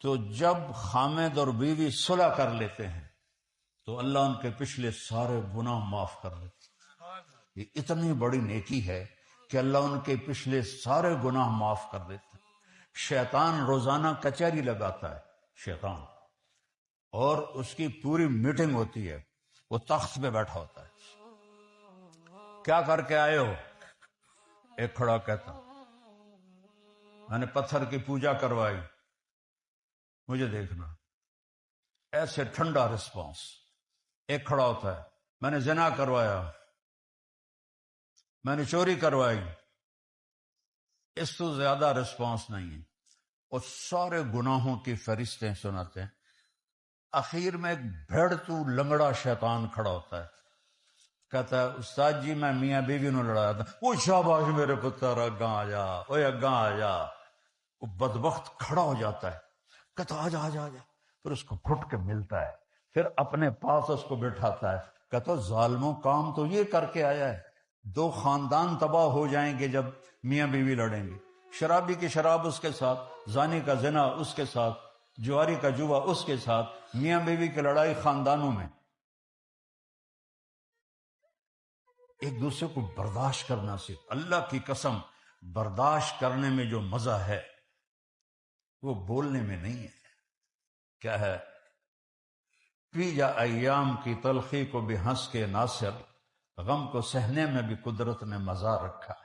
تو جب خامد اور بیوی صلح کر لیتے ہیں تو اللہ ان کے پچھلے سارے گناہ معاف کر دیتے ہیں۔ یہ اتنی بڑی نیکی ہے کہ اللہ ان کے پچھلے سارے گناہ معاف کر دیتے ہیں۔ شیطان روزانہ کچہری لگاتا ہے، شیطان، اور اس کی پوری میٹنگ ہوتی ہے، وہ تخت پہ بیٹھا ہوتا ہے۔ کیا کر کے آئے ہو؟ ایک کھڑا کہتا میں نے پتھر کی پوجا کروائی، مجھے دیکھنا۔ ایسے ٹھنڈا رسپانس۔ ایک کھڑا ہوتا ہے میں نے زنا کروایا، میں نے چوری کروائی، اس تو زیادہ رسپانس نہیں ہے۔ اور سارے گناہوں کی فہرستیں سناتے ہیں۔ اخیر میں ایک بھیڑتو لنگڑا شیطان کھڑا ہوتا ہے، کہتا ہے استاد جی میں میاں بیوی نو لڑایا تھا۔ وہ شاباش میرے پتر، اگاں آ جا، اوے اگاں آ جا۔ وہ بدبخت کھڑا ہو جاتا ہے، کہتا آ جا آ جا آ جا۔ پھر اس کو گھٹ کے ملتا ہے، پھر اپنے پاس اس کو بٹھاتا ہے، کہتا ظالموں کام تو یہ کر کے آیا ہے۔ دو خاندان تباہ ہو جائیں گے جب میاں بیوی لڑیں گے۔ شرابی کی شراب اس کے ساتھ، زانی کا زنا اس کے ساتھ، جواری کا جوا اس کے ساتھ، میاں بیوی کی لڑائی خاندانوں میں۔ ایک دوسرے کو برداشت کرنا سیکھ۔ اللہ کی قسم، برداشت کرنے میں جو مزہ ہے وہ بولنے میں نہیں ہے۔ کیا ہے؟ پی جا ایام کی تلخی کو بھی ہنس کے ناصر، غم کو سہنے میں بھی قدرت نے مزہ رکھا ہے۔